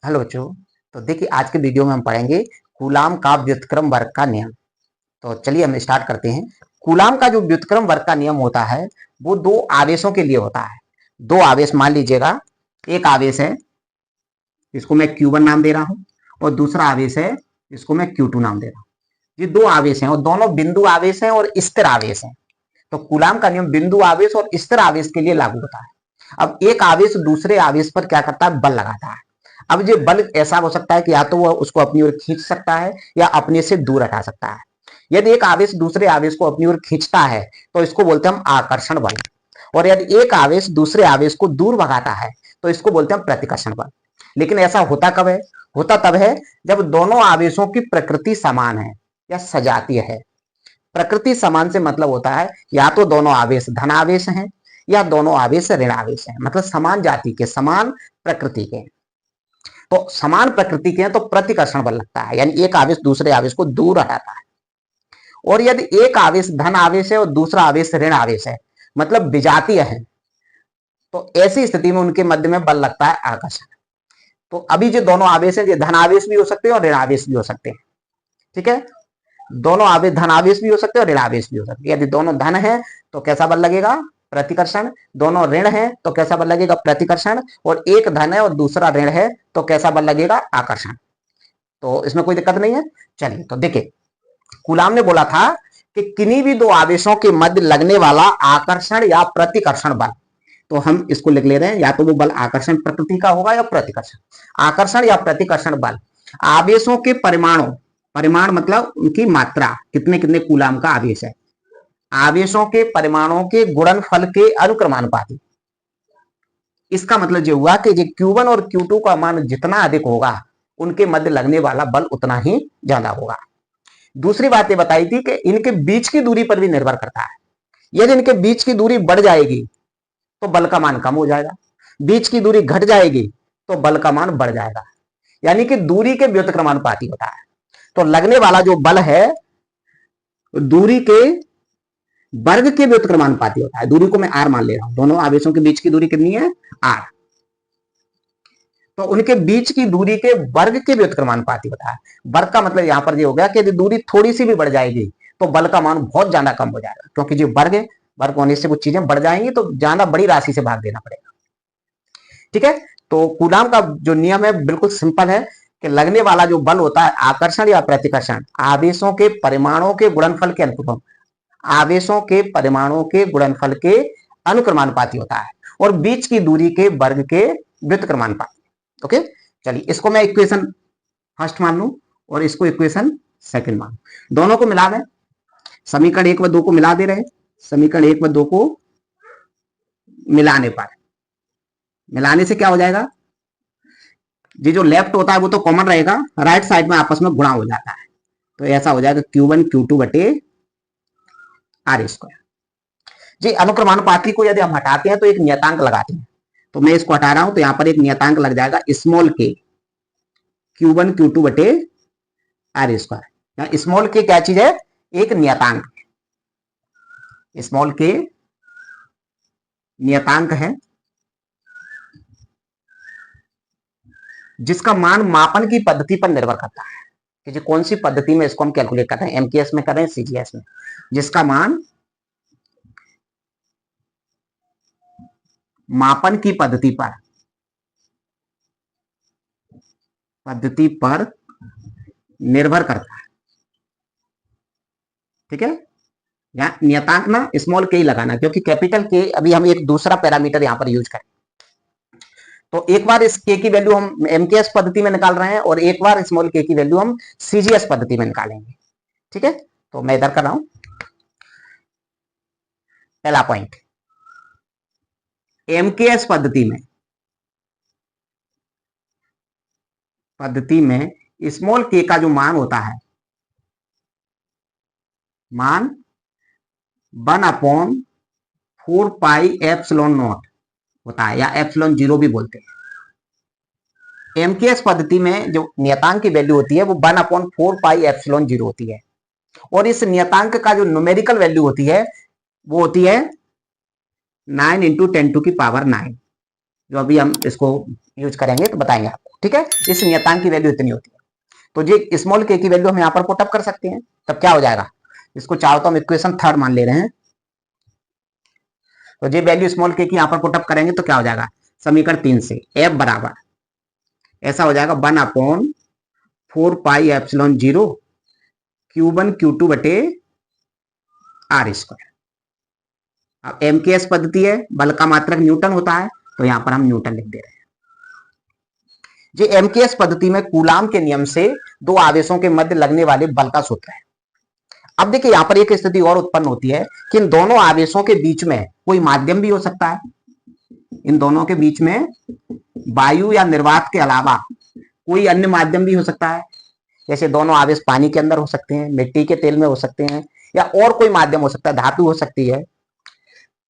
Hello बच्चों। तो देखिए, आज के वीडियो में हम पढ़ेंगे कूलाम का व्युत्क्रम वर्ग का नियम। तो चलिए हम स्टार्ट करते हैं। कूलाम का जो व्युत्क्रम वर्ग का नियम होता है वो दो आवेशों के लिए होता है। दो आवेश मान लीजिएगा, एक आवेश है, इसको मैं Q1 नाम दे रहा हूं, और दूसरा आवेश है, इसको मैं Q2 नाम दे रहा हूं। ये दो आवेश हैं और दोनों बिंदु आवेश हैं और स्थिर आवेश हैं। तो कूलाम का नियम बिंदु आवेश और स्थिर आवेश के लिए लागू होता है। अब एक आवेश दूसरे आवेश पर क्या करता है? बल लगाता है। अब ये बल ऐसा हो सकता है कि या तो वह उसको अपनी ओर खींच सकता है या अपने से दूर हटा सकता है। यदि एक आवेश दूसरे आवेश को अपनी ओर खींचता है तो इसको बोलते हैं हम आकर्षण बल, और यदि एक आवेश दूसरे आवेश को दूर भगाता है तो इसको बोलते हैं प्रतिकर्षण बल। लेकिन ऐसा होता कब है? होता तब है जब दोनों आवेशों की प्रकृति समान है या सजातीय है। प्रकृति समान से मतलब होता है या तो दोनों आवेश धन आवेश हैं या दोनों आवेश ऋण आवेश हैं, मतलब समान जाति के, समान प्रकृति के। तो समान प्रकृति के हैं तो प्रतिकर्षण बल लगता है, यानी एक आवेश दूसरे आवेश को दूर हटाता है। और यदि एक आवेश धन आवेश है और दूसरा आवेश ऋण आवेश है, मतलब विजातीय है, तो ऐसी स्थिति में उनके मध्य में बल लगता है आकर्षण। तो अभी जो दोनों आवेश है, ये धन आवेश भी हो सकते हैं और ऋण आवेश भी हो सकते हैं। ठीक है, दोनों आवेश धन आवेश भी हो सकते हैं और ऋण आवेश भी हो सकते हैं। यदि दोनों धन है तो कैसा बल लगेगा? प्रतिकर्षण। दोनों ऋण है तो कैसा बल लगेगा? प्रतिकर्षण। और एक धन है और दूसरा ऋण है तो कैसा बल लगेगा? आकर्षण। तो इसमें कोई दिक्कत नहीं है। चलिए, तो देखिए, कूलाम ने बोला था कि किन्हीं भी दो आवेशों के मध्य लगने वाला आकर्षण या प्रतिकर्षण बल, तो हम इसको लिख ले रहे हैं, या तो वो बल आकर्षण प्रकृति का होगा या प्रतिकर्षण। आकर्षण या प्रतिकर्षण बल आवेशों के परिमाणों, परिमाण मतलब उनकी मात्रा, कितने कितने कूलाम का आवेश है, आवेशों के परिमाणों के गुणनफल के अनुक्रमानुपाती। इसका मतलब ये हुआ कि जो Q1 और Q2 का मान जितना अधिक होगा उनके मध्य लगने वाला बल उतना ही ज्यादा होगा। दूसरी बात ये बताई थी कि इनके बीच की दूरी पर भी निर्भर करता है। यदि इनके बीच की दूरी बढ़ जाएगी तो बल का मान कम हो जाएगा, बीच की दूरी घट जाएगी तो बल का मान बढ़ जाएगा, यानी कि दूरी के व्युत्क्रमानुपाती होता है। तो लगने वाला जो बल है दूरी के वर्ग के व्युत्क्रमानुपाती होता है। दूरी को मैं r मान ले रहा हूं, दोनों आवेशों के बीच की दूरी कितनी है? r। तो उनके बीच की दूरी के वर्ग के व्युत्क्रमानुपाती होता है। वर्ग का मतलब यहां पर ये हो गया कि यदि दूरी थोड़ी सी भी बढ़ जाएगी तो बल का मान बहुत ज्यादा कम हो जाएगा, क्योंकि जो वर्ग है, वर्ग होने से कुछ चीजें बढ़ जाएंगी तो ज्यादा बड़ी राशि से भाग देना पड़ेगा। ठीक है, तो कूलाम का जो नियम है बिल्कुल सिंपल है कि लगने वाला जो बल होता है आकर्षण या प्रतिकर्षण आवेशों के परिमाणों के गुणनफल के अनुक्रम, आवेशों के परिमाणों के गुणनफल के अनुक्रमानुपाती होता है, और बीच की दूरी के वर्ग के व्युत्क्रमानुपाती। ओके, चलिए इसको मैं इक्वेशन फर्स्ट मान लू और इसको इक्वेशन सेकंड मान, दोनों को मिला दें। समीकरण 1 व 2 को मिला दे रहे हैं। समीकरण 1 व 2 को मिलाने पर, मिलाने से क्या हो जाएगा? ये जो लेफ्ट होता है वो तो कॉमन रहेगा, राइट साइड में आपस में गुणा हो जाता है। तो ऐसा हो जाएगा Q1 Q2 बटे R स्क्वायर। जी, अनुक्रमानुपाती को यदि हम हटाते हैं तो एक नियतांक लगाते हैं, तो मैं इसको हटा रहा हूं तो यहां पर एक नियतांक लग जाएगा स्मॉल के Q1 Q2 बटे R स्क्वायर। स्मॉल के क्या चीज है? एक नियतांक। स्मॉल के नियतांक है जिसका मान मापन की पद्धति पर निर्भर करता है कि जो कौन सी पद्धति में इसको हम कैलकुलेट कर रहे हैं, MKS में कर रहे हैं, CGS में, जिसका मान मापन की पद्धति पर निर्भर करता है। ठीक है, यहाँ नियतांक ना स्मॉल के ही लगाना, क्योंकि कैपिटल के अभी हम एक दूसरा पैरामीटर यहां पर यूज करें। तो एक बार इस के की वैल्यू हम MKS पद्धति में निकाल रहे हैं और एक बार स्मॉल के की वैल्यू हम CGS पद्धति में निकालेंगे। ठीक है, तो मैं इधर कर रहा हूं। पहला पॉइंट, MKS पद्धति में स्मॉल के का जो मान होता है, मान 1/4 पाई एप्सिलॉन नॉट होता है, या एप्सिलॉन 0 भी बोलते हैं। MKS पद्धति में जो नियतांक की वैल्यू होती है वो 1/4 पाई एप्सिलॉन 0 होती है, और इस नियतांक का जो न्यूमेरिकल वैल्यू होती है वो होती है 9 × 10⁹। जो अभी हम इसको यूज करेंगे तो बताएंगे आपको, ठीक है। इस नियतांक की वैल्यू इतनी होती है, तो ये स्मॉल के की वैल्यू हम यहाँ पर पुटअप कर सकते हैं। तब क्या हो जाएगा, इसको चाहो तो हम इक्वेशन थर्ड मान ले रहे हैं, तो ये वैल्यू स्मॉल के की यहाँ पर पुटअप करेंगे तो क्या हो जाएगा, समीकरण 3 से एफ बराबर ऐसा हो जाएगा 1/4 पाई एप्सिलॉन 0 Q1 Q2 बटे आर स्क्वायर। अब एम के एस पद्धति है, बल का मात्रक न्यूटन होता है, तो यहां पर हम न्यूटन लिख दे रहे हैं। ये एम के एस पद्धति में कूलाम के नियम से दो आवेशों के मध्य लगने वाले बल का सूत्र है। अब देखिए यहां पर एक स्थिति और उत्पन्न होती है कि इन दोनों आवेशों के बीच में कोई माध्यम भी हो सकता है। इन दोनों के बीच में वायु या निर्वात के अलावा कोई अन्य माध्यम भी हो सकता है, जैसे दोनों आवेश पानी के अंदर हो सकते हैं, मिट्टी के तेल में हो सकते हैं, या और कोई माध्यम हो सकता है, धातु हो सकती है।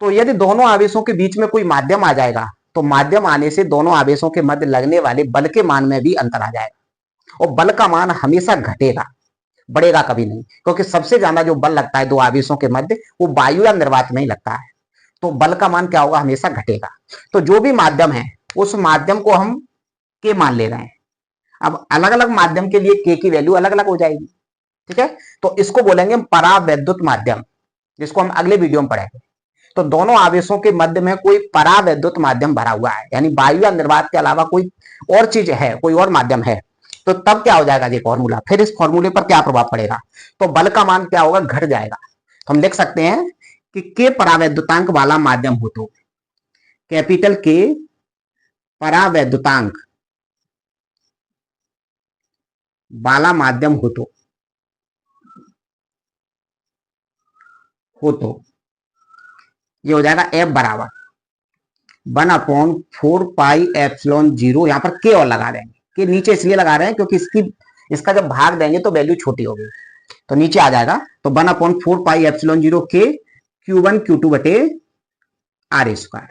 तो यदि दोनों आवेशों के बीच में कोई माध्यम आ जाएगा तो माध्यम आने से दोनों आवेशों के मध्य लगने वाले बल के मान में भी अंतर आ जाएगा, और बल का मान हमेशा घटेगा, बढ़ेगा कभी नहीं, क्योंकि सबसे ज्यादा जो बल लगता है दो आवेशों के मध्य वो वायु या निर्वात में ही लगता है, तो बल का मान क्या होगा, हमेशा घटेगा। तो जो भी माध्यम है उस माध्यम को हम के मान ले रहे हैं। अब अलग अलग माध्यम के लिए के की वैल्यू अलग अलग हो जाएगी, ठीक है। तो इसको बोलेंगे परावैद्युत माध्यम, जिसको हम अगले वीडियो में पढ़ेंगे। तो दोनों आवेशों के मध्य में कोई परावैद्युत माध्यम भरा हुआ है, यानी वायु या निर्वात के अलावा कोई और चीज है, कोई और माध्यम है, तो तब क्या हो जाएगा ये फॉर्मूला, फिर इस फॉर्मूले पर क्या प्रभाव पड़ेगा, तो बल का मान क्या होगा, घट जाएगा। तो हम लिख सकते हैं कि के परावैद्युतांक वाला माध्यम हो तो कैपिटल के परावैद्युतांक वाला माध्यम हो तो ये हो जाएगा एफ बराबर 1/4 पाई एप्सिलॉन 0, यहां पर के और लगा देंगे, के नीचे इसलिए लगा रहे हैं क्योंकि इसका जब भाग देंगे तो वैल्यू छोटी होगी, तो नीचे आ जाएगा। तो 1/4 पाई एप्सिलॉन 0 के Q1 Q2 बटे आर स्क्वायर,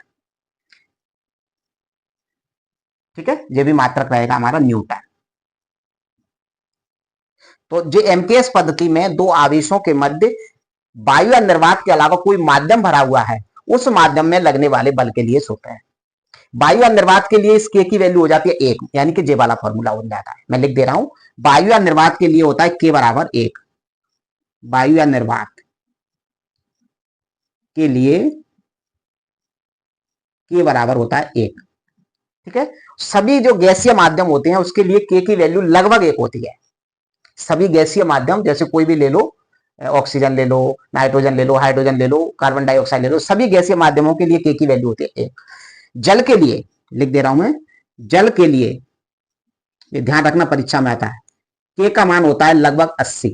ठीक है। ये भी मात्रक रहेगा हमारा न्यूटन। तो जो एमकेएस पद्धति में दो आवेशों के मध्य वायु या निर्वात के अलावा कोई माध्यम भरा हुआ है, उस माध्यम में लगने वाले बल के लिए सूत्र है। वायु या निर्वात के लिए इस के की वैल्यू हो जाती है 1, यानी कि जे वाला फॉर्मूला बन जाता है। मैं लिख दे रहा हूं, वायु या निर्वात के लिए होता है के बराबर 1, वायु या निर्वात के लिए के बराबर होता है 1, ठीक है। सभी जो गैसीय माध्यम होते हैं उसके लिए के की वैल्यू लगभग 1 होती है। सभी गैसीय माध्यम, जैसे कोई भी ले लो, ऑक्सीजन ले लो, नाइट्रोजन ले लो, हाइड्रोजन ले लो, कार्बन डाइऑक्साइड ले लो, सभी गैसीय माध्यमों के लिए के की वैल्यू होती है 1। जल के लिए लिख दे रहा हूं मैं, जल के लिए ये ध्यान रखना परीक्षा में आता है, के का मान होता है लगभग 80।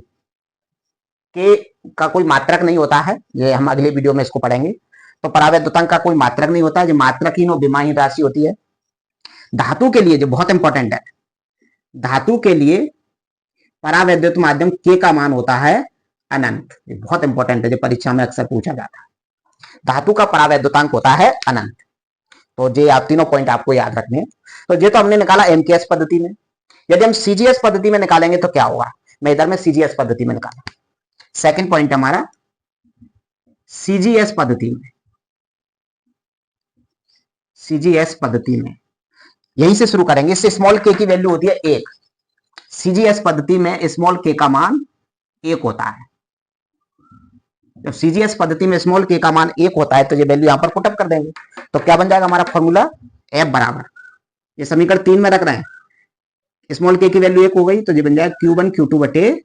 के का कोई मात्रक नहीं होता है, ये हम अगले वीडियो में इसको पढ़ेंगे। तो परावैद्युतांक का कोई मात्रक नहीं होता है, जो मात्रकहीन और विमाहीन राशि होती है। धातु के लिए जो बहुत इंपॉर्टेंट है, धातु के लिए परावैद्युत माध्यम के का मान होता है अनंत। ये बहुत इंपॉर्टेंट है, जो परीक्षा में अक्सर पूछा जाता है। धातु का परावैद्युतांक होता है अनंत। तो ये आप तीनों पॉइंट आपको याद रखने हैं। तो ये तो हमने निकाला एमकेएस पद्धति में। यदि हम सीजीएस पद्धति में निकालेंगे तो क्या होगा, मैं इधर में सीजीएस पद्धति में निकाला। सेकंड पॉइंट हमारा सीजीएस पद्धति में, सीजीएस पद्धति में यहीं से शुरू करेंगे। इससे स्मॉल के की वैल्यू होती है 1। सीजीएस पद्धति में स्मॉल के का मान 1 होता है। जब सीजीएस पद्धति में स्मॉल के का मान 1 होता है तो ये वैल्यू यहां पर पुटअप कर देंगे, तो क्या बन जाएगा हमारा फॉर्मूला, एफ बराबर, ये समीकरण 3 में रख रहे हैं, स्मॉल के की वैल्यू 1 हो गई तो ये बन जाएगा Q1 Q2 बटे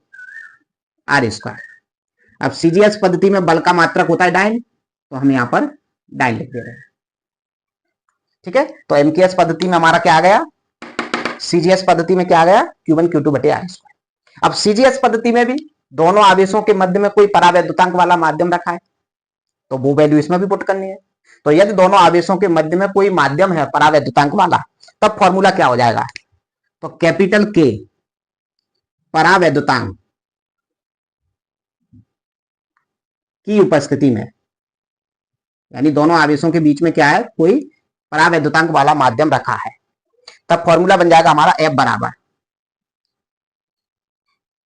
आर स्क्वायर। अब सीजीएस पद्धति में बल का मात्रक होता है डाइन, तो हम यहां पर डाइन लिख दे रहे हैं, ठीक है। तो एमकेएस पद्धति में हमारा क्या आ गया, सीजीएस पद्धति में क्या आ गया, Q1 Q2 बटे आर स्क्वायर। अब सीजीएस पद्धति में भी दोनों आवेशों के मध्य में कोई परावैद्युतांक वाला माध्यम रखा है, तो वो वैल्यू इसमें भी पुट करनी है। तो यदि दोनों आवेशों के मध्य में कोई माध्यम है परावैद्युतांक वाला, तब फॉर्मूला क्या हो जाएगा, तो कैपिटल के परावैद्युतांक की उपस्थिति में, यानी दोनों आवेशों के बीच में क्या है, कोई परावैद्युतांक वाला माध्यम रखा है, तब फॉर्मूला बन जाएगा हमारा एफ बराबर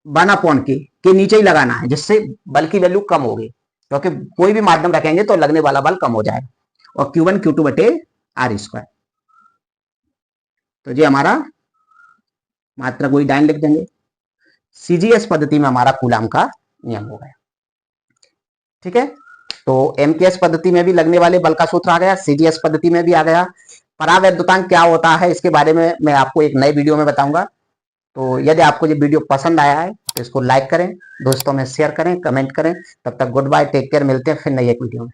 1/के, के नीचे ही लगाना है जिससे बल की वैल्यू कम होगी, क्योंकि कोई भी माध्यम रखेंगे तो लगने वाला बल कम हो जाएगा, और Q1 Q2 बटे आर स्क्वायर। तो ये हमारा मात्रक वही डाइन लिख देंगे। सीजीएस पद्धति में हमारा कूलाम का नियम हो गया। ठीक है, तो एमकेएस पद्धति में भी लगने वाले बल का सूत्र आ गया, सीजीएस पद्धति में भी आ गया। परावैद्युतांक क्या होता है इसके बारे में मैं आपको एक नए वीडियो में बताऊंगा। तो यदि आपको ये वीडियो पसंद आया है तो इसको लाइक करें, दोस्तों में शेयर करें, कमेंट करें। तब तक गुड बाय, टेक केयर, मिलते हैं फिर नई एक वीडियो में।